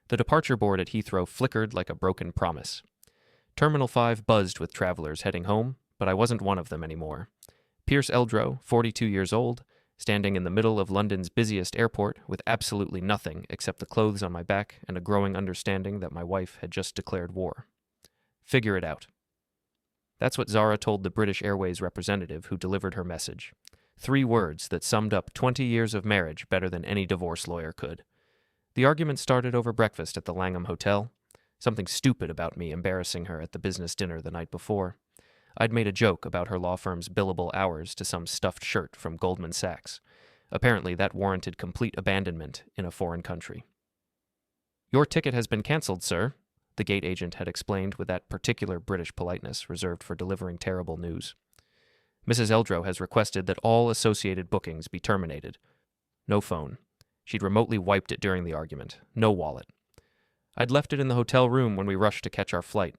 The departure board at Heathrow flickered like a broken promise. Terminal 5 buzzed with travelers heading home, but I wasn't one of them anymore. Pierce Eldrow, 42 years old, standing in the middle of London's busiest airport with absolutely nothing except the clothes on my back and a growing understanding that my wife had just declared war. Figure it out. That's what Zara told the British Airways representative who delivered her message. 3 words that summed up 20 years of marriage better than any divorce lawyer could. The argument started over breakfast at the Langham Hotel. Something stupid about me embarrassing her at the business dinner the night before. I'd made a joke about her law firm's billable hours to some stuffed shirt from Goldman Sachs. Apparently, that warranted complete abandonment in a foreign country. "Your ticket has been cancelled, sir," the gate agent had explained with that particular British politeness reserved for delivering terrible news. "Mrs. Eldrow has requested that all associated bookings be terminated." No phone. She'd remotely wiped it during the argument. No wallet. I'd left it in the hotel room when we rushed to catch our flight.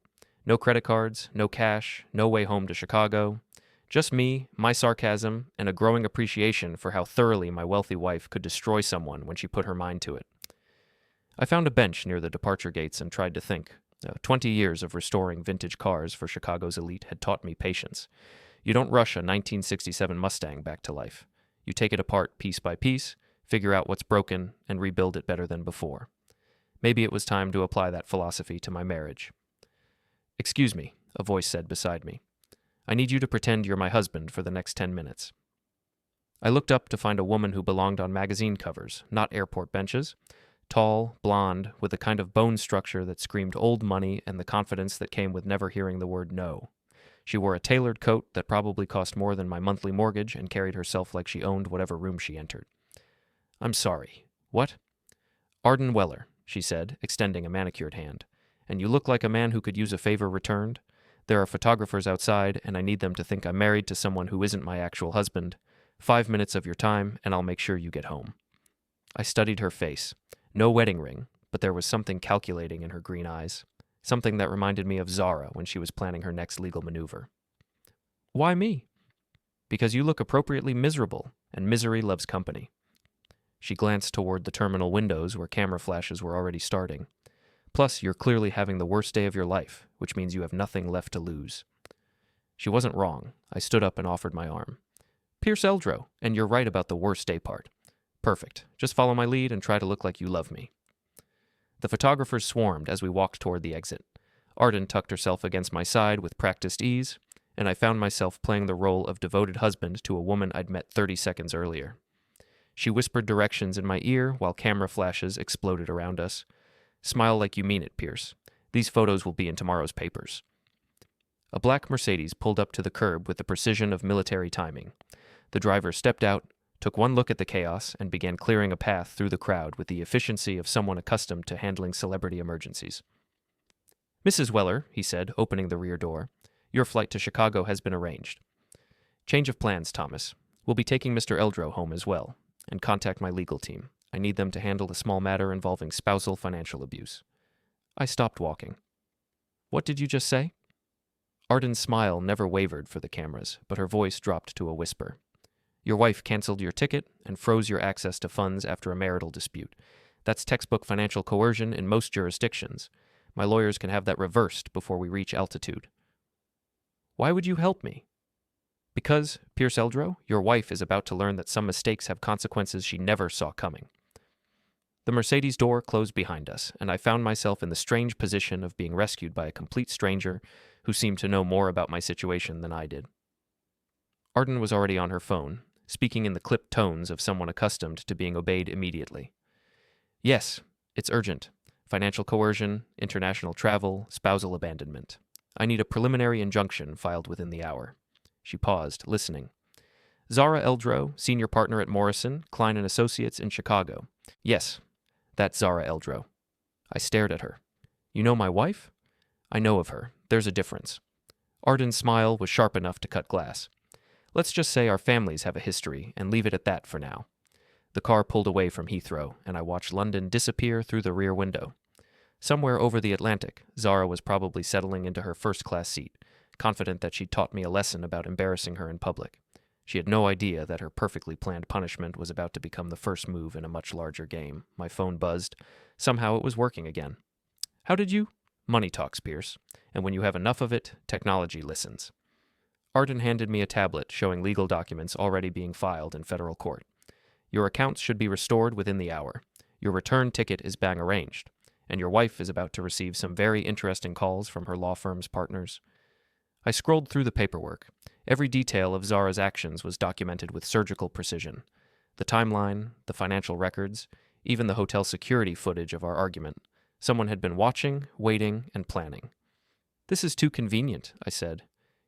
No credit cards, no cash, no way home to Chicago. Just me, my sarcasm, and a growing appreciation for how thoroughly my wealthy wife could destroy someone when she put her mind to it. I found a bench near the departure gates and tried to think. 20 years of restoring vintage cars for Chicago's elite had taught me patience. You don't rush a 1967 Mustang back to life. You take it apart piece by piece, figure out what's broken, and rebuild it better than before. Maybe it was time to apply that philosophy to my marriage. "Excuse me," a voice said beside me. "I need you to pretend you're my husband for the next 10 minutes. I looked up to find a woman who belonged on magazine covers, not airport benches. Tall, blonde, with a kind of bone structure that screamed old money and the confidence that came with never hearing the word no. She wore a tailored coat that probably cost more than my monthly mortgage and carried herself like she owned whatever room she entered. "I'm sorry. What?" "Arden Weller," she said, extending a manicured hand. "And you look like a man who could use a favor returned. There are photographers outside, and I need them to think I'm married to someone who isn't my actual husband. 5 minutes of your time, and I'll make sure you get home." I studied her face. No wedding ring, but there was something calculating in her green eyes. Something that reminded me of Zara when she was planning her next legal maneuver. "Why me?" "Because you look appropriately miserable, and misery loves company." She glanced toward the terminal windows where camera flashes were already starting. "Plus, you're clearly having the worst day of your life, which means you have nothing left to lose." She wasn't wrong. I stood up and offered my arm. "Pierce Eldrow, and you're right about the worst day part." "Perfect. Just follow my lead and try to look like you love me." The photographers swarmed as we walked toward the exit. Arden tucked herself against my side with practiced ease, and I found myself playing the role of devoted husband to a woman I'd met 30 seconds earlier. She whispered directions in my ear while camera flashes exploded around us. "Smile like you mean it, Pierce. These photos will be in tomorrow's papers." A black Mercedes pulled up to the curb with the precision of military timing. The driver stepped out, took one look at the chaos, and began clearing a path through the crowd with the efficiency of someone accustomed to handling celebrity emergencies. "Mrs. Weller," he said, opening the rear door, "your flight to Chicago has been arranged. Change of plans, Thomas. We'll be taking Mr. Eldrow home as well, and contact my legal team. I need them to handle a small matter involving spousal financial abuse." I stopped walking. "What did you just say?" Arden's smile never wavered for the cameras, but her voice dropped to a whisper. "Your wife canceled your ticket and froze your access to funds after a marital dispute. That's textbook financial coercion in most jurisdictions. My lawyers can have that reversed before we reach altitude." "Why would you help me?" "Because, Pierce Eldrow, your wife is about to learn that some mistakes have consequences she never saw coming." The Mercedes door closed behind us, and I found myself in the strange position of being rescued by a complete stranger who seemed to know more about my situation than I did. Arden was already on her phone, speaking in the clipped tones of someone accustomed to being obeyed immediately. "Yes, it's urgent. Financial coercion, international travel, spousal abandonment. I need a preliminary injunction filed within the hour." She paused, listening. "Zara Eldrow, senior partner at Morrison, Klein & Associates in Chicago." "Yes, that's Zara Eldrow." I stared at her. "You know my wife?" "I know of her. There's a difference." Arden's smile was sharp enough to cut glass. "Let's just say our families have a history and leave it at that for now." The car pulled away from Heathrow, and I watched London disappear through the rear window. Somewhere over the Atlantic, Zara was probably settling into her first-class seat, confident that she'd taught me a lesson about embarrassing her in public. She had no idea that her perfectly planned punishment was about to become the first move in a much larger game. My phone buzzed. Somehow it was working again. How did you? Money talks, Pierce. And when you have enough of it, technology listens. Arden handed me a tablet showing legal documents already being filed in federal court. Your accounts should be restored within the hour. Your return ticket is bang arranged. And your wife is about to receive some very interesting calls from her law firm's partners. I scrolled through the paperwork. Every detail of Zara's actions was documented with surgical precision. The timeline, the financial records, even the hotel security footage of our argument. Someone had been watching, waiting, and planning. This is too convenient, I said.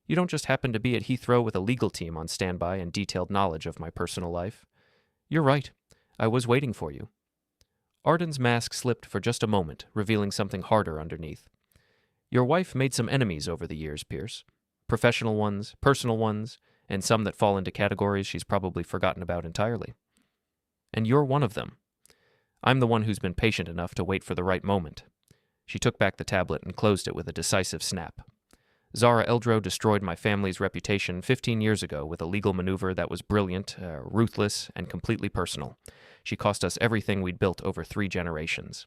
You don't just happen to be at Heathrow with a legal team on standby and detailed knowledge of my personal life. You're right. I was waiting for you. Arden's mask slipped for just a moment, revealing something harder underneath. Your wife made some enemies over the years, Pierce. Professional ones, personal ones, and some that fall into categories she's probably forgotten about entirely. And you're one of them. I'm the one who's been patient enough to wait for the right moment. She took back the tablet and closed it with a decisive snap. Zara Eldrow destroyed my family's reputation 15 years ago with a legal maneuver that was brilliant, ruthless, and completely personal. She cost us everything we'd built over 3 generations.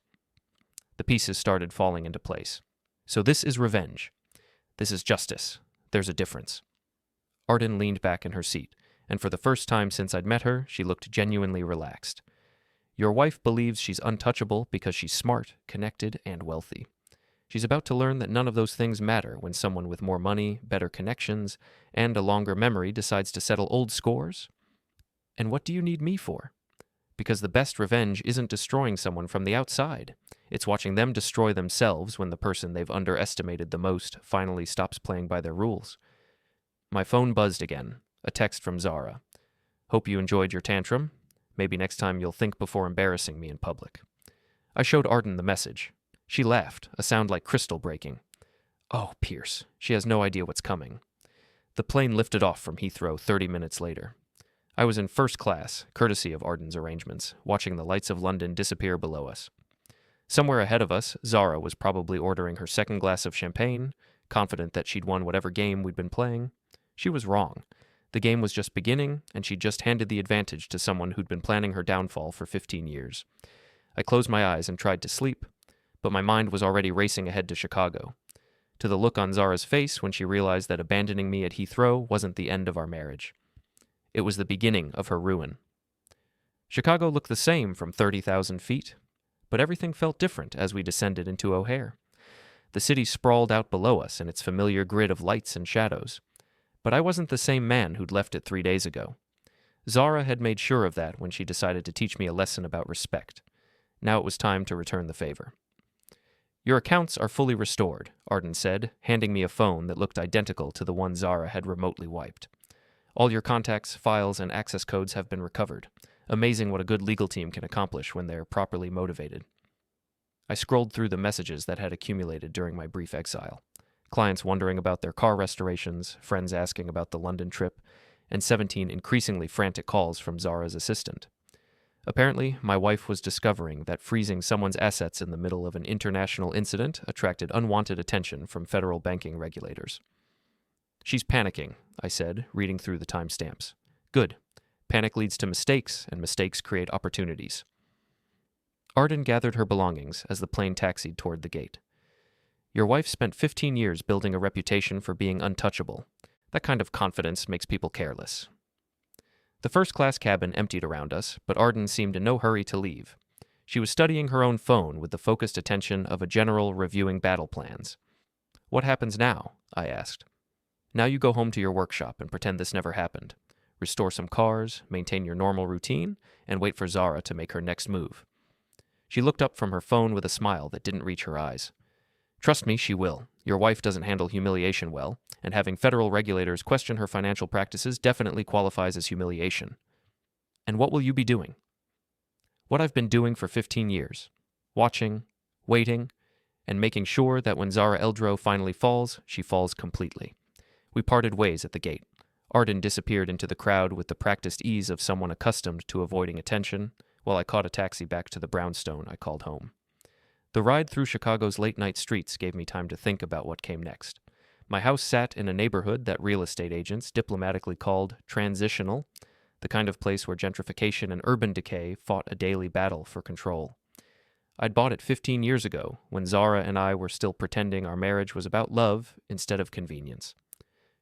The pieces started falling into place. So this is revenge. This is justice. There's a difference. Arden leaned back in her seat, and for the first time since I'd met her, she looked genuinely relaxed. Your wife believes she's untouchable because she's smart, connected, and wealthy. She's about to learn that none of those things matter when someone with more money, better connections, and a longer memory decides to settle old scores. And what do you need me for? Because the best revenge isn't destroying someone from the outside. It's watching them destroy themselves when the person they've underestimated the most finally stops playing by their rules. My phone buzzed again, a text from Zara. Hope you enjoyed your tantrum. Maybe next time you'll think before embarrassing me in public. I showed Arden the message. She laughed, a sound like crystal breaking. Oh, Pierce, she has no idea what's coming. The plane lifted off from Heathrow 30 minutes later. I was in first class, courtesy of Arden's arrangements, watching the lights of London disappear below us. Somewhere ahead of us, Zara was probably ordering her second glass of champagne, confident that she'd won whatever game we'd been playing. She was wrong. The game was just beginning, and she'd just handed the advantage to someone who'd been planning her downfall for 15 years. I closed my eyes and tried to sleep, but my mind was already racing ahead to Chicago, to the look on Zara's face when she realized that abandoning me at Heathrow wasn't the end of our marriage. It was the beginning of her ruin. Chicago looked the same from 30,000 feet, but everything felt different as we descended into O'Hare. The city sprawled out below us in its familiar grid of lights and shadows, but I wasn't the same man who'd left it 3 days ago. Zara had made sure of that when she decided to teach me a lesson about respect. Now it was time to return the favor. Your accounts are fully restored, Arden said, handing me a phone that looked identical to the one Zara had remotely wiped. All your contacts, files, and access codes have been recovered. Amazing what a good legal team can accomplish when they're properly motivated. I scrolled through the messages that had accumulated during my brief exile. Clients wondering about their car restorations, friends asking about the London trip, and 17 increasingly frantic calls from Zara's assistant. Apparently, my wife was discovering that freezing someone's assets in the middle of an international incident attracted unwanted attention from federal banking regulators. She's panicking, I said, reading through the timestamps. Good. Panic leads to mistakes, and mistakes create opportunities. Arden gathered her belongings as the plane taxied toward the gate. Your wife spent 15 years building a reputation for being untouchable. That kind of confidence makes people careless. The first-class cabin emptied around us, but Arden seemed in no hurry to leave. She was studying her own phone with the focused attention of a general reviewing battle plans. What happens now? I asked. Now you go home to your workshop and pretend this never happened. Restore some cars, maintain your normal routine, and wait for Zara to make her next move. She looked up from her phone with a smile that didn't reach her eyes. Trust me, she will. Your wife doesn't handle humiliation well, and having federal regulators question her financial practices definitely qualifies as humiliation. And what will you be doing? What I've been doing for 15 years. Watching, waiting, and making sure that when Zara Eldrow finally falls, she falls completely. We parted ways at the gate. Arden disappeared into the crowd with the practiced ease of someone accustomed to avoiding attention, while I caught a taxi back to the brownstone I called home. The ride through Chicago's late-night streets gave me time to think about what came next. My house sat in a neighborhood that real estate agents diplomatically called transitional, the kind of place where gentrification and urban decay fought a daily battle for control. I'd bought it 15 years ago, when Zara and I were still pretending our marriage was about love instead of convenience.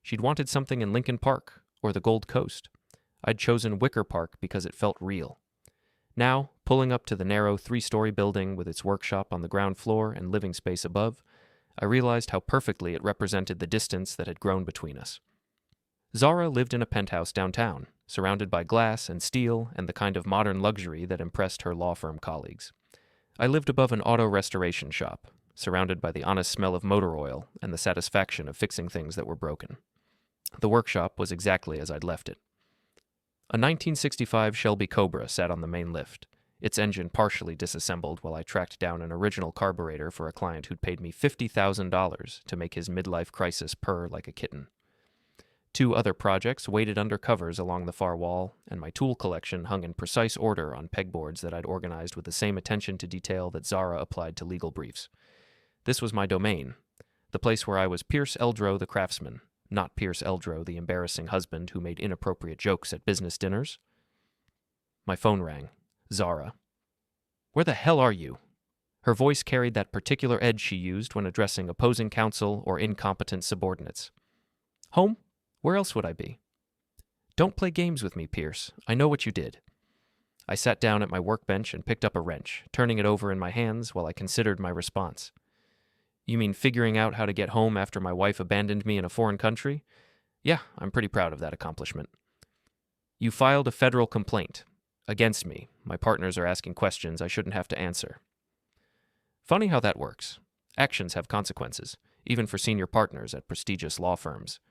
She'd wanted something in Lincoln Park or the Gold Coast. I'd chosen Wicker Park because it felt real. Now, pulling up to the narrow 3-story building with its workshop on the ground floor and living space above, I realized how perfectly it represented the distance that had grown between us. Zara lived in a penthouse downtown, surrounded by glass and steel and the kind of modern luxury that impressed her law firm colleagues. I lived above an auto restoration shop, surrounded by the honest smell of motor oil and the satisfaction of fixing things that were broken. The workshop was exactly as I'd left it. A 1965 Shelby Cobra sat on the main lift, its engine partially disassembled while I tracked down an original carburetor for a client who'd paid me $50,000 to make his midlife crisis purr like a kitten. 2 other projects waited under covers along the far wall, and my tool collection hung in precise order on pegboards that I'd organized with the same attention to detail that Zara applied to legal briefs. This was my domain, the place where I was Pierce Eldrow the craftsman, not Pierce Eldrow the embarrassing husband who made inappropriate jokes at business dinners. My phone rang. Zara. "Where the hell are you?" Her voice carried that particular edge she used when addressing opposing counsel or incompetent subordinates. "Home? Where else would I be?" "Don't play games with me, Pierce. I know what you did." I sat down at my workbench and picked up a wrench, turning it over in my hands while I considered my response. "You mean figuring out how to get home after my wife abandoned me in a foreign country? Yeah, I'm pretty proud of that accomplishment." "You filed a federal complaint. Against me. My partners are asking questions I shouldn't have to answer." Funny how that works. Actions have consequences, even for senior partners at prestigious law firms.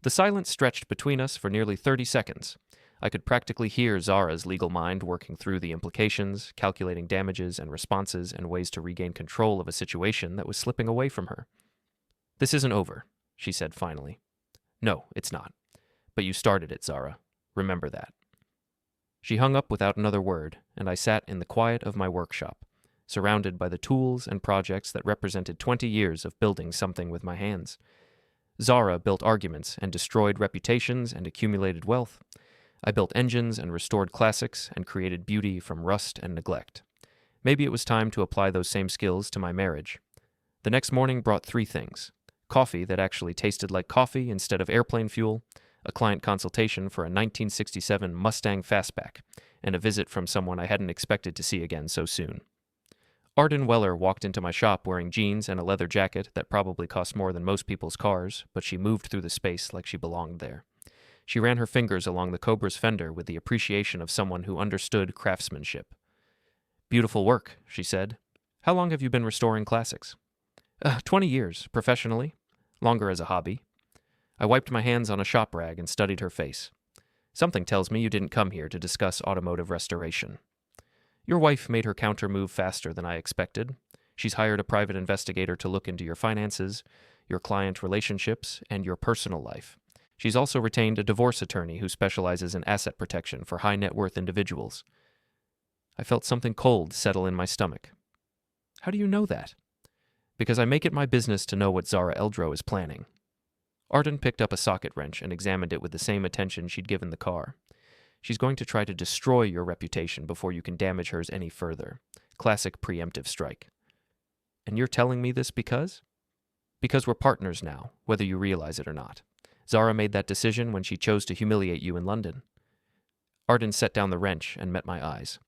The silence stretched between us for nearly 30 seconds. I could practically hear Zara's legal mind working through the implications, calculating damages and responses and ways to regain control of a situation that was slipping away from her. "This isn't over," she said finally. "No, it's not. But you started it, Zara. Remember that." She hung up without another word, and I sat in the quiet of my workshop, surrounded by the tools and projects that represented 20 years of building something with my hands. Zara built arguments and destroyed reputations and accumulated wealth. I built engines and restored classics and created beauty from rust and neglect. Maybe it was time to apply those same skills to my marriage. The next morning brought 3 things: coffee that actually tasted like coffee instead of airplane fuel, a client consultation for a 1967 Mustang Fastback, and a visit from someone I hadn't expected to see again so soon. Arden Weller walked into my shop wearing jeans and a leather jacket that probably cost more than most people's cars, but she moved through the space like she belonged there. She ran her fingers along the Cobra's fender with the appreciation of someone who understood craftsmanship. "Beautiful work," she said. "How long have you been restoring classics?" 20 years, professionally. Longer as a hobby." I wiped my hands on a shop rag and studied her face. "Something tells me you didn't come here to discuss automotive restoration." "Your wife made her counter move faster than I expected. She's hired a private investigator to look into your finances, your client relationships, and your personal life. She's also retained a divorce attorney who specializes in asset protection for high net worth individuals." I felt something cold settle in my stomach. "How do you know that?" "Because I make it my business to know what Zara Eldrow is planning." Arden picked up a socket wrench and examined it with the same attention she'd given the car. "She's going to try to destroy your reputation before you can damage hers any further. Classic preemptive strike." "And you're telling me this because?" "Because we're partners now, whether you realize it or not. Zara made that decision when she chose to humiliate you in London." Arden set down the wrench and met my eyes.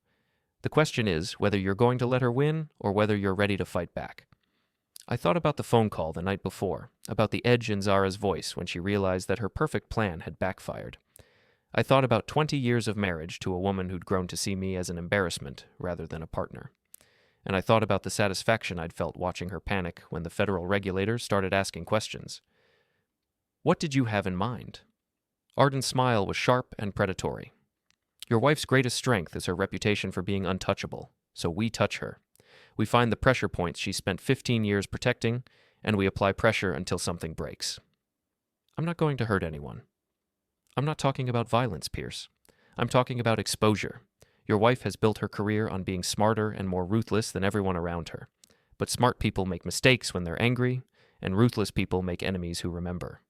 "The question is whether you're going to let her win or whether you're ready to fight back." I thought about the phone call the night before, about the edge in Zara's voice when she realized that her perfect plan had backfired. I thought about 20 years of marriage to a woman who'd grown to see me as an embarrassment rather than a partner. And I thought about the satisfaction I'd felt watching her panic when the federal regulators started asking questions. "What did you have in mind?" Arden's smile was sharp and predatory. "Your wife's greatest strength is her reputation for being untouchable, so we touch her. We find the pressure points she spent 15 years protecting, and we apply pressure until something breaks." "I'm not going to hurt anyone." "I'm not talking about violence, Pierce. I'm talking about exposure. Your wife has built her career on being smarter and more ruthless than everyone around her. But smart people make mistakes when they're angry, and ruthless people make enemies who remember.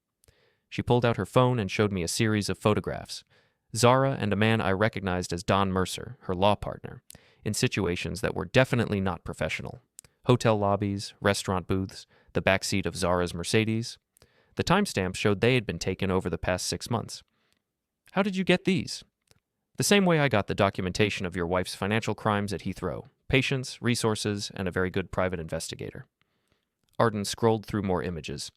She pulled out her phone and showed me a series of photographs. Zara and a man I recognized as Don Mercer, her law partner, in situations that were definitely not professional. Hotel lobbies, restaurant booths, the backseat of Zara's Mercedes. The timestamps showed they had been taken over the past 6 months. How did you get these? The same way I got the documentation of your wife's financial crimes at Heathrow. Patience, resources, and a very good private investigator. Arden scrolled through more images.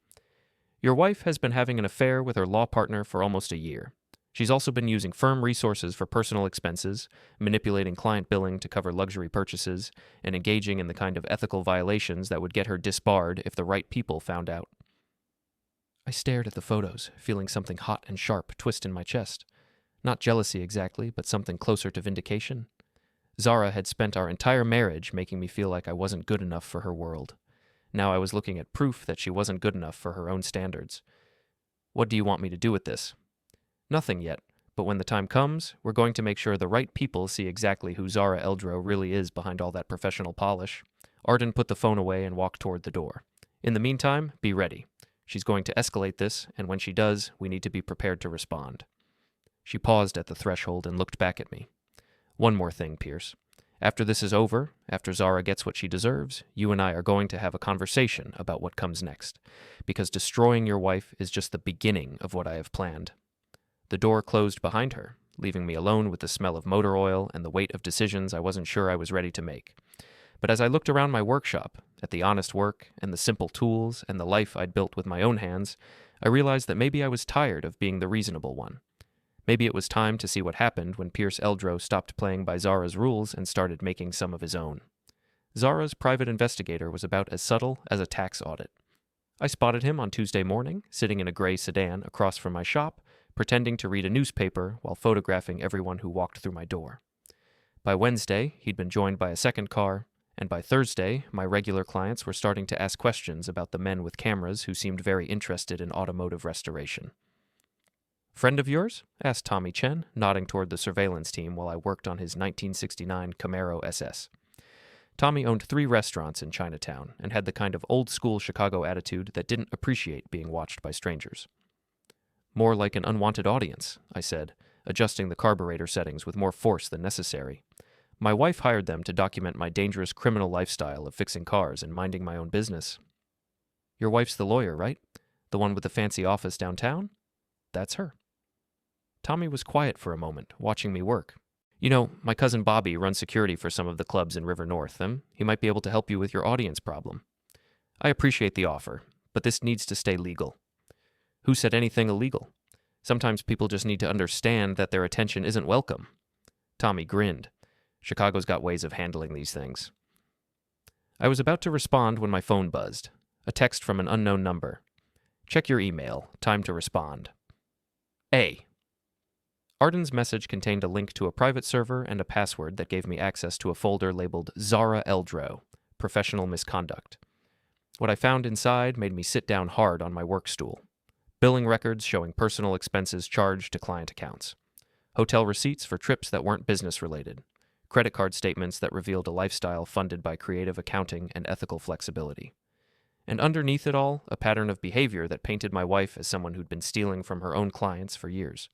Your wife has been having an affair with her law partner for almost a year. She's also been using firm resources for personal expenses, manipulating client billing to cover luxury purchases, and engaging in the kind of ethical violations that would get her disbarred if the right people found out. I stared at the photos, feeling something hot and sharp twist in my chest. Not jealousy exactly, but something closer to vindication. Zara had spent our entire marriage making me feel like I wasn't good enough for her world. Now I was looking at proof that she wasn't good enough for her own standards. What do you want me to do with this? Nothing yet, but when the time comes, we're going to make sure the right people see exactly who Zara Eldrow really is behind all that professional polish. Arden put the phone away and walked toward the door. In the meantime, be ready. She's going to escalate this, and when she does, we need to be prepared to respond. She paused at the threshold and looked back at me. One more thing, Pierce. After this is over, after Zara gets what she deserves, you and I are going to have a conversation about what comes next, because destroying your wife is just the beginning of what I have planned. The door closed behind her, leaving me alone with the smell of motor oil and the weight of decisions I wasn't sure I was ready to make. But as I looked around my workshop, at the honest work and the simple tools and the life I'd built with my own hands, I realized that maybe I was tired of being the reasonable one. Maybe it was time to see what happened when Pierce Eldrow stopped playing by Zara's rules and started making some of his own. Zara's private investigator was about as subtle as a tax audit. I spotted him on Tuesday morning, sitting in a gray sedan across from my shop, pretending to read a newspaper while photographing everyone who walked through my door. By Wednesday, he'd been joined by a second car, and by Thursday, my regular clients were starting to ask questions about the men with cameras who seemed very interested in automotive restoration. Friend of yours? Asked Tommy Chen, nodding toward the surveillance team while I worked on his 1969 Camaro SS. Tommy owned 3 restaurants in Chinatown and had the kind of old-school Chicago attitude that didn't appreciate being watched by strangers. More like an unwanted audience, I said, adjusting the carburetor settings with more force than necessary. My wife hired them to document my dangerous criminal lifestyle of fixing cars and minding my own business. Your wife's the lawyer, right? The one with the fancy office downtown? That's her. Tommy was quiet for a moment, watching me work. You know, my cousin Bobby runs security for some of the clubs in River North, and he might be able to help you with your audience problem. I appreciate the offer, but this needs to stay legal. Who said anything illegal? Sometimes people just need to understand that their attention isn't welcome. Tommy grinned. Chicago's got ways of handling these things. I was about to respond when my phone buzzed. A text from an unknown number. Check your email. Time to respond. A. Arden's message contained a link to a private server and a password that gave me access to a folder labeled Zara Eldrow, Professional Misconduct. What I found inside made me sit down hard on my work stool. Billing records showing personal expenses charged to client accounts. Hotel receipts for trips that weren't business-related. Credit card statements that revealed a lifestyle funded by creative accounting and ethical flexibility. And underneath it all, a pattern of behavior that painted my wife as someone who'd been stealing from her own clients for years.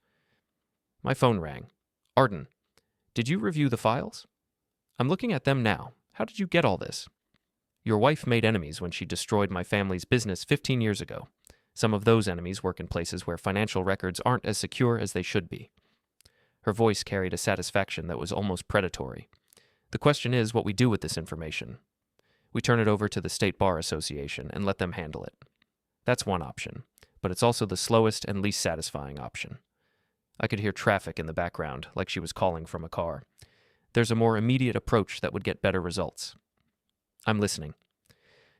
My phone rang. Arden, did you review the files? I'm looking at them now. How did you get all this? Your wife made enemies when she destroyed my family's business 15 years ago. Some of those enemies work in places where financial records aren't as secure as they should be. Her voice carried a satisfaction that was almost predatory. The question is what we do with this information. We turn it over to the State Bar Association and let them handle it. That's one option, but it's also the slowest and least satisfying option. I could hear traffic in the background, like she was calling from a car. There's a more immediate approach that would get better results. I'm listening.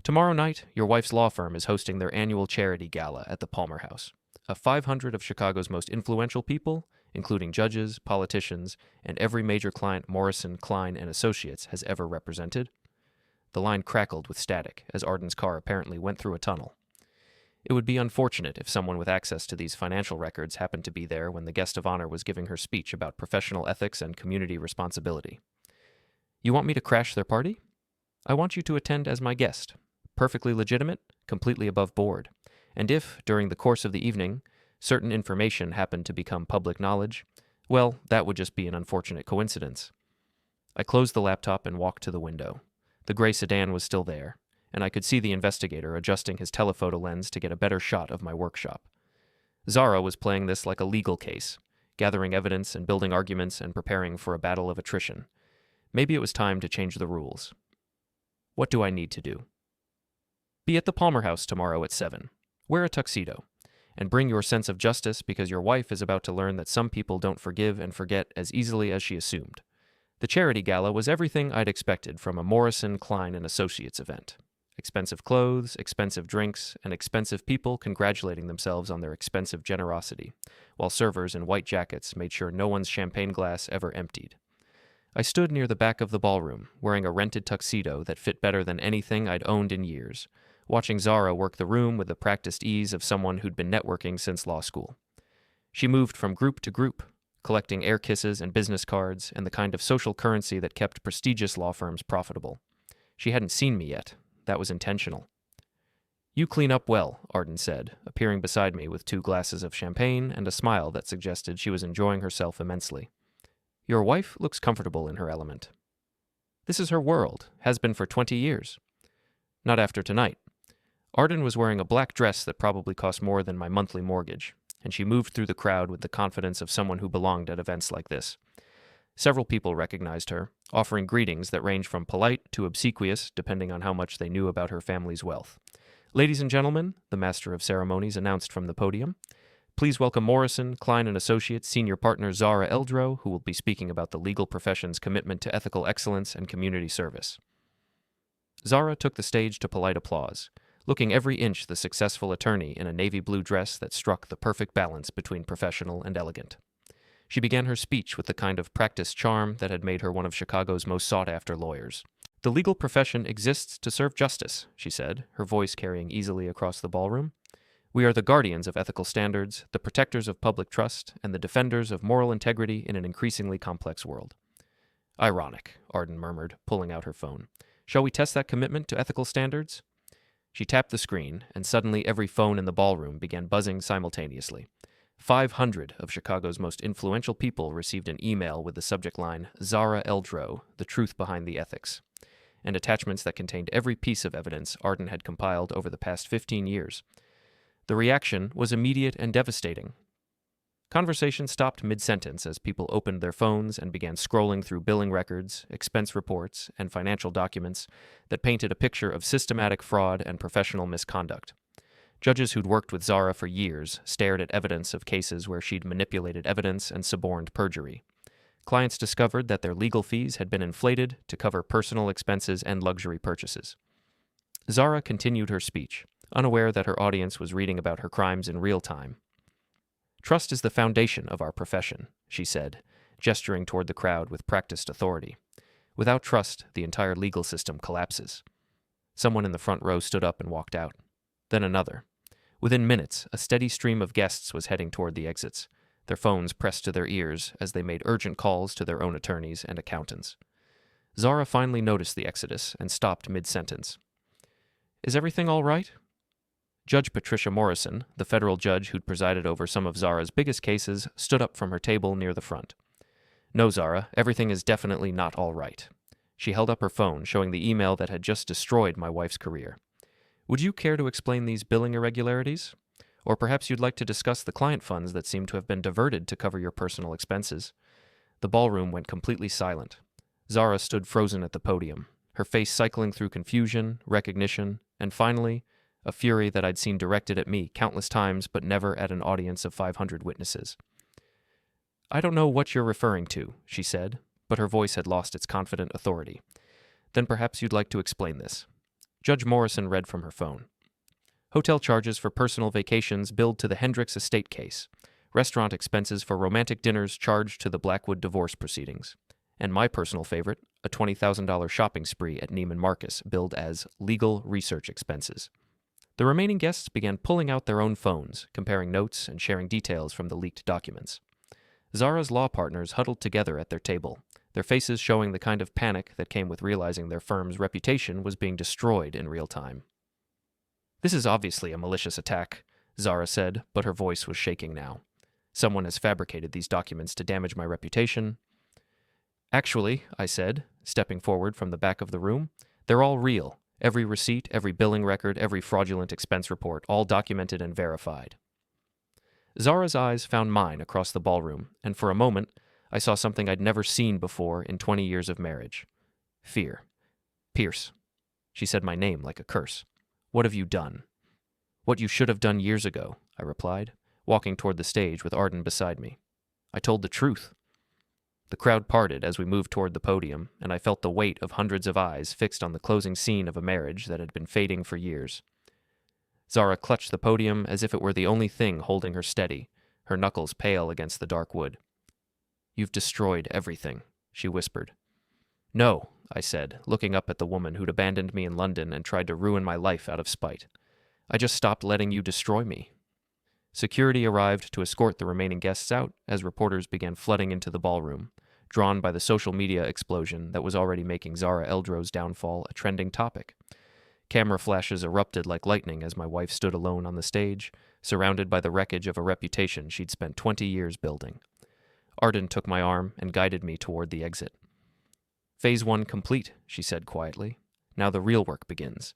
Tomorrow night, your wife's law firm is hosting their annual charity gala at the Palmer House. 500 of Chicago's most influential people, including judges, politicians, and every major client Morrison, Klein, and Associates has ever represented. The line crackled with static as Arden's car apparently went through a tunnel. It would be unfortunate if someone with access to these financial records happened to be there when the guest of honor was giving her speech about professional ethics and community responsibility. You want me to crash their party? I want you to attend as my guest. perfectly legitimate, completely above board. And if, during the course of the evening, certain information happened to become public knowledge, well, that would just be an unfortunate coincidence. I closed the laptop and walked to the window. The gray sedan was still there, and I could see the investigator adjusting his telephoto lens to get a better shot of my workshop. Zara was playing this like a legal case, gathering evidence and building arguments and preparing for a battle of attrition. Maybe it was time to change the rules. What do I need to do? Be at the Palmer House tomorrow at 7. Wear a tuxedo. And bring your sense of justice because your wife is about to learn that some people don't forgive and forget as easily as she assumed. The charity gala was everything I'd expected from a Morrison, Klein & Associates event. Expensive clothes, expensive drinks, and expensive people congratulating themselves on their expensive generosity, while servers in white jackets made sure no one's champagne glass ever emptied. I stood near the back of the ballroom, wearing a rented tuxedo that fit better than anything I'd owned in years, watching Zara work the room with the practiced ease of someone who'd been networking since law school. She moved from group to group, collecting air kisses and business cards and the kind of social currency that kept prestigious law firms profitable. She hadn't seen me yet. That was intentional. You clean up well, Arden said, appearing beside me with 2 glasses of champagne and a smile that suggested she was enjoying herself immensely. Your wife looks comfortable in her element. This is her world, has been for 20 years. Not after tonight. Arden was wearing a black dress that probably cost more than my monthly mortgage, and she moved through the crowd with the confidence of someone who belonged at events like this. Several people recognized her, offering greetings that ranged from polite to obsequious, depending on how much they knew about her family's wealth. Ladies and gentlemen, the master of ceremonies announced from the podium, please welcome Morrison, Klein & Associates senior partner Zara Eldrow, who will be speaking about the legal profession's commitment to ethical excellence and community service. Zara took the stage to polite applause, looking every inch the successful attorney in a navy blue dress that struck the perfect balance between professional and elegant. She began her speech with the kind of practiced charm that had made her one of Chicago's most sought-after lawyers. The legal profession exists to serve justice, she said, her voice carrying easily across the ballroom. We are the guardians of ethical standards, the protectors of public trust, and the defenders of moral integrity in an increasingly complex world. Ironic, Arden murmured, pulling out her phone. Shall we test that commitment to ethical standards? She tapped the screen, and suddenly every phone in the ballroom began buzzing simultaneously. 500 of Chicago's most influential people received an email with the subject line, Zara Eldrow, the truth behind the ethics, and attachments that contained every piece of evidence Arden had compiled over the past 15 years. The reaction was immediate and devastating. Conversation stopped mid-sentence as people opened their phones and began scrolling through billing records, expense reports, and financial documents that painted a picture of systematic fraud and professional misconduct. Judges who'd worked with Zara for years stared at evidence of cases where she'd manipulated evidence and suborned perjury. Clients discovered that their legal fees had been inflated to cover personal expenses and luxury purchases. Zara continued her speech, unaware that her audience was reading about her crimes in real time. Trust is the foundation of our profession, she said, gesturing toward the crowd with practiced authority. Without trust, the entire legal system collapses. Someone in the front row stood up and walked out. Then another. Within minutes, a steady stream of guests was heading toward the exits, their phones pressed to their ears as they made urgent calls to their own attorneys and accountants. Zara finally noticed the exodus and stopped mid-sentence. Is everything all right? Judge Patricia Morrison, the federal judge who'd presided over some of Zara's biggest cases, stood up from her table near the front. No, Zara, everything is definitely not all right. She held up her phone, showing the email that had just destroyed my wife's career. Would you care to explain these billing irregularities? Or perhaps you'd like to discuss the client funds that seem to have been diverted to cover your personal expenses. The ballroom went completely silent. Zara stood frozen at the podium, her face cycling through confusion, recognition, and finally, a fury that I'd seen directed at me countless times but never at an audience of 500 witnesses. I don't know what you're referring to, she said, but her voice had lost its confident authority. Then perhaps you'd like to explain this. Judge Morrison read from her phone. Hotel charges for personal vacations billed to the Hendricks estate case. Restaurant expenses for romantic dinners charged to the Blackwood divorce proceedings. And my personal favorite, a $20,000 shopping spree at Neiman Marcus billed as legal research expenses. The remaining guests began pulling out their own phones, comparing notes and sharing details from the leaked documents. Zara's law partners huddled together at their table, their faces showing the kind of panic that came with realizing their firm's reputation was being destroyed in real time. "This is obviously a malicious attack," Zara said, but her voice was shaking now. "Someone has fabricated these documents to damage my reputation." "Actually," I said, stepping forward from the back of the room, "they're all real. Every receipt, every billing record, every fraudulent expense report, all documented and verified." Zara's eyes found mine across the ballroom, and for a moment, I saw something I'd never seen before in 20 years of marriage. Fear. "Pierce." She said my name like a curse. "What have you done?" "What you should have done years ago," I replied, walking toward the stage with Arden beside me. "I told the truth." The crowd parted as we moved toward the podium, and I felt the weight of hundreds of eyes fixed on the closing scene of a marriage that had been fading for years. Zara clutched the podium as if it were the only thing holding her steady, her knuckles pale against the dark wood. "You've destroyed everything," she whispered. "No," I said, looking up at the woman who'd abandoned me in London and tried to ruin my life out of spite. "I just stopped letting you destroy me." Security arrived to escort the remaining guests out as reporters began flooding into the ballroom, drawn by the social media explosion that was already making Zara Eldrow's downfall a trending topic. Camera flashes erupted like lightning as my wife stood alone on the stage, surrounded by the wreckage of a reputation she'd spent 20 years building. Arden took my arm and guided me toward the exit. "Phase 1 complete," she said quietly. "Now the real work begins."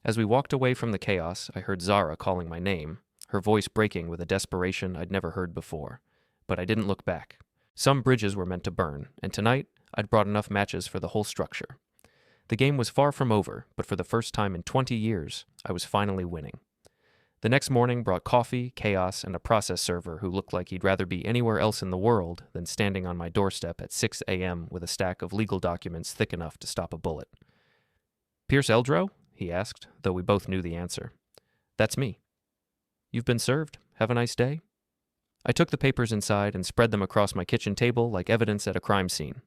As we walked away from the chaos, I heard Zara calling my name, her voice breaking with a desperation I'd never heard before. But I didn't look back. Some bridges were meant to burn, and tonight I'd brought enough matches for the whole structure. The game was far from over, but for the first time in 20 years, I was finally winning. The next morning brought coffee, chaos, and a process server who looked like he'd rather be anywhere else in the world than standing on my doorstep at 6 a.m. with a stack of legal documents thick enough to stop a bullet. "Pierce Eldrow?" he asked, though we both knew the answer. "That's me." "You've been served. Have a nice day." I took the papers inside and spread them across my kitchen table like evidence at a crime scene.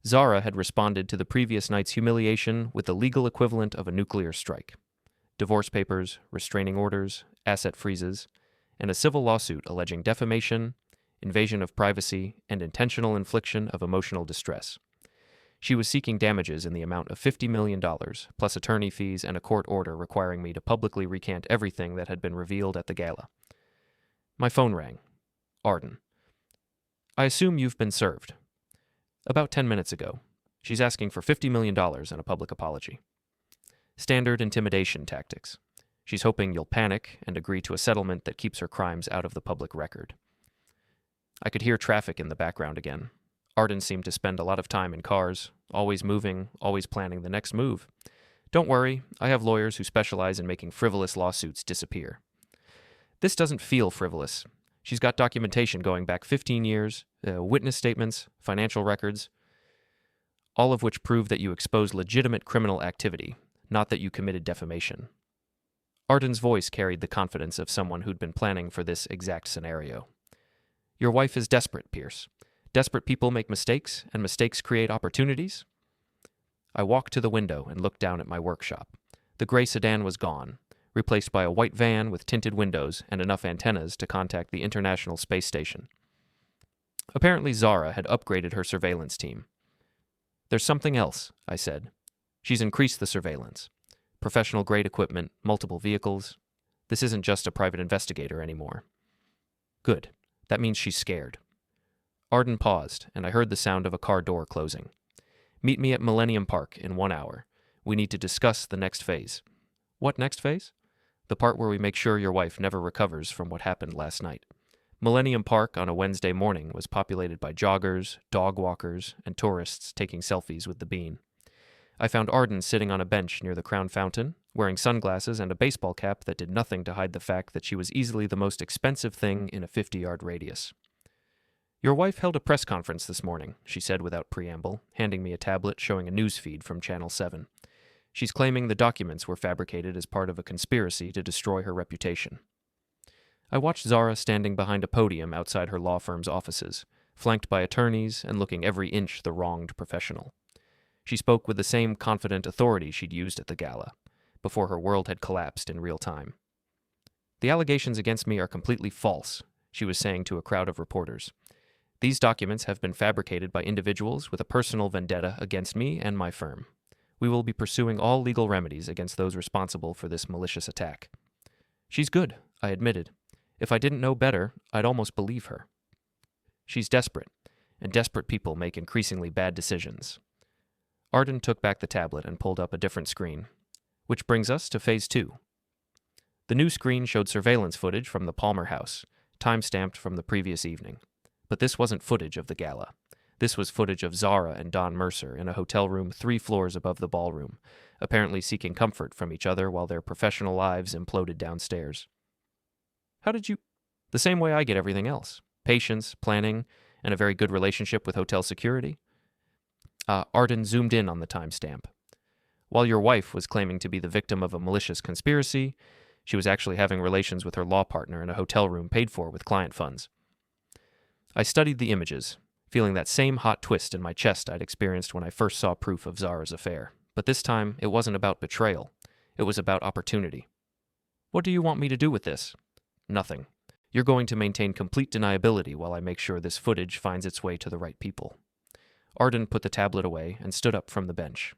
Zara had responded to the previous night's humiliation with the legal equivalent of a nuclear strike. Divorce papers, restraining orders, asset freezes, and a civil lawsuit alleging defamation, invasion of privacy, and intentional infliction of emotional distress. She was seeking damages in the amount of $50 million, plus attorney fees and a court order requiring me to publicly recant everything that had been revealed at the gala. My phone rang. Arden. "I assume you've been served." "About 10 minutes ago. She's asking for $50 million and a public apology." Standard intimidation tactics. She's hoping you'll panic and agree to a settlement that keeps her crimes out of the public record. I could hear traffic in the background again. Arden seemed to spend a lot of time in cars, always moving, always planning the next move. "Don't worry, I have lawyers who specialize in making frivolous lawsuits disappear." "This doesn't feel frivolous. She's got documentation going back 15 years, witness statements, financial records, all of which prove that you exposed legitimate criminal activity, not that you committed defamation." Arden's voice carried the confidence of someone who'd been planning for this exact scenario. "Your wife is desperate, Pierce. Desperate people make mistakes, and mistakes create opportunities." I walked to the window and looked down at my workshop. The gray sedan was gone, replaced by a white van with tinted windows and enough antennas to contact the International Space Station. Apparently Zara had upgraded her surveillance team. "There's something else," I said. "She's increased the surveillance. Professional-grade equipment, multiple vehicles. This isn't just a private investigator anymore." "Good. That means she's scared." Arden paused, and I heard the sound of a car door closing. "Meet me at Millennium Park in 1 hour. We need to discuss the next phase." "What next phase?" "The part where we make sure your wife never recovers from what happened last night." Millennium Park on a Wednesday morning was populated by joggers, dog walkers, and tourists taking selfies with the bean. I found Arden sitting on a bench near the Crown Fountain, wearing sunglasses and a baseball cap that did nothing to hide the fact that she was easily the most expensive thing in a 50-yard radius. "Your wife held a press conference this morning," she said without preamble, handing me a tablet showing a news feed from Channel 7. "She's claiming the documents were fabricated as part of a conspiracy to destroy her reputation." I watched Zara standing behind a podium outside her law firm's offices, flanked by attorneys and looking every inch the wronged professional. She spoke with the same confident authority she'd used at the gala, before her world had collapsed in real time. "The allegations against me are completely false," she was saying to a crowd of reporters. "These documents have been fabricated by individuals with a personal vendetta against me and my firm. We will be pursuing all legal remedies against those responsible for this malicious attack." She's good, I admitted. If I didn't know better, I'd almost believe her. She's desperate, and desperate people make increasingly bad decisions. Arden took back the tablet and pulled up a different screen. Which brings us to Phase 2. The new screen showed surveillance footage from the Palmer house, time-stamped from the previous evening. But this wasn't footage of the gala. This was footage of Zara and Don Mercer in a hotel room 3 floors above the ballroom, apparently seeking comfort from each other while their professional lives imploded downstairs. How did you... The same way I get everything else. Patience, planning, and a very good relationship with hotel security. Arden zoomed in on the timestamp. While your wife was claiming to be the victim of a malicious conspiracy, she was actually having relations with her law partner in a hotel room paid for with client funds. I studied the images, feeling that same hot twist in my chest I'd experienced when I first saw proof of Zara's affair. But this time, it wasn't about betrayal. It was about opportunity. What do you want me to do with this? Nothing. You're going to maintain complete deniability while I make sure this footage finds its way to the right people. Arden put the tablet away and stood up from the bench.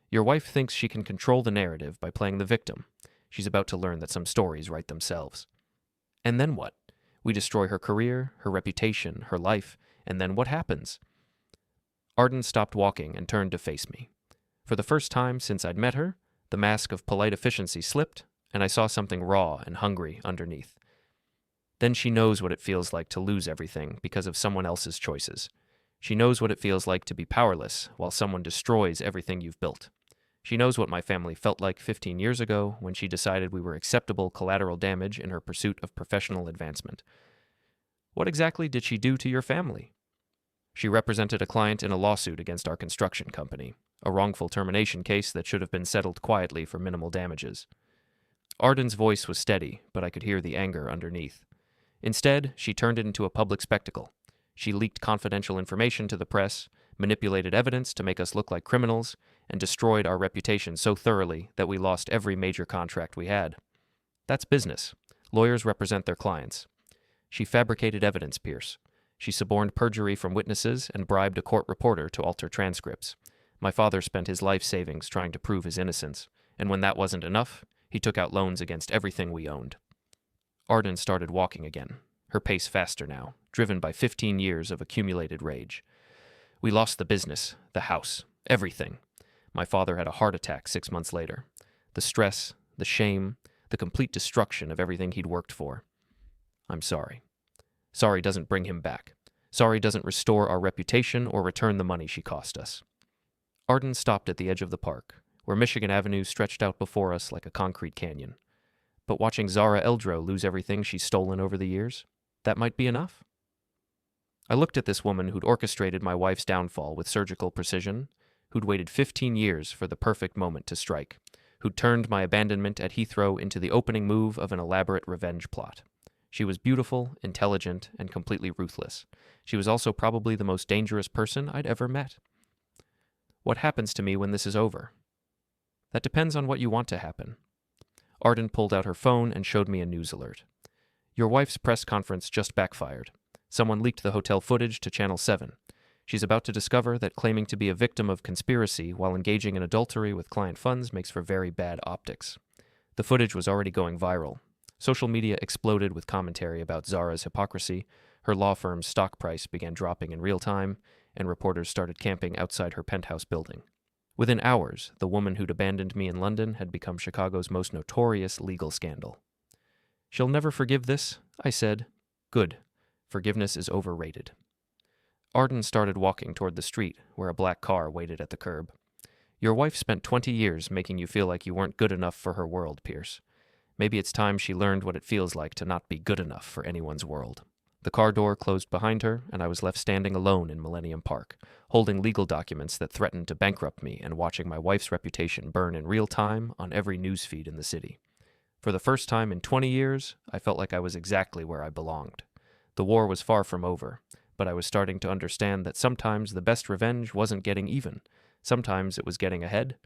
Your wife thinks she can control the narrative by playing the victim. She's about to learn that some stories write themselves. And then what? We destroy her career, her reputation, her life, and then what happens? Arden stopped walking and turned to face me. For the first time since I'd met her, the mask of polite efficiency slipped, and I saw something raw and hungry underneath. Then she knows what it feels like to lose everything because of someone else's choices. She knows what it feels like to be powerless while someone destroys everything you've built. She knows what my family felt like 15 years ago when she decided we were acceptable collateral damage in her pursuit of professional advancement. What exactly did she do to your family? She represented a client in a lawsuit against our construction company, a wrongful termination case that should have been settled quietly for minimal damages. Arden's voice was steady, but I could hear the anger underneath. Instead, she turned it into a public spectacle. She leaked confidential information to the press, manipulated evidence to make us look like criminals, and destroyed our reputation so thoroughly that we lost every major contract we had. That's business. Lawyers represent their clients. She fabricated evidence, Pierce. She suborned perjury from witnesses and bribed a court reporter to alter transcripts. My father spent his life savings trying to prove his innocence, and when that wasn't enough, he took out loans against everything we owned. Arden started walking again, her pace faster now, driven by 15 years of accumulated rage. We lost the business, the house, everything. My father had a heart attack 6 months later. The stress, the shame, the complete destruction of everything he'd worked for. I'm sorry. Sorry doesn't bring him back. Sorry doesn't restore our reputation or return the money she cost us. Arden stopped at the edge of the park, where Michigan Avenue stretched out before us like a concrete canyon. But watching Zara Eldrow lose everything she's stolen over the years, that might be enough? I looked at this woman who'd orchestrated my wife's downfall with surgical precision, who'd waited 15 years for the perfect moment to strike, who'd turned my abandonment at Heathrow into the opening move of an elaborate revenge plot. She was beautiful, intelligent, and completely ruthless. She was also probably the most dangerous person I'd ever met. What happens to me when this is over? That depends on what you want to happen. Arden pulled out her phone and showed me a news alert. Your wife's press conference just backfired. Someone leaked the hotel footage to Channel 7. She's about to discover that claiming to be a victim of conspiracy while engaging in adultery with client funds makes for very bad optics. The footage was already going viral. Social media exploded with commentary about Zara's hypocrisy, her law firm's stock price began dropping in real time, and reporters started camping outside her penthouse building. Within hours, the woman who'd abandoned me in London had become Chicago's most notorious legal scandal. She'll never forgive this, I said. Good. Forgiveness is overrated. Arden started walking toward the street, where a black car waited at the curb. Your wife spent 20 years making you feel like you weren't good enough for her world, Pierce. Maybe it's time she learned what it feels like to not be good enough for anyone's world. The car door closed behind her, and I was left standing alone in Millennium Park, holding legal documents that threatened to bankrupt me and watching my wife's reputation burn in real time on every newsfeed in the city. For the first time in 20 years, I felt like I was exactly where I belonged. The war was far from over, but I was starting to understand that sometimes the best revenge wasn't getting even. Sometimes it was getting ahead,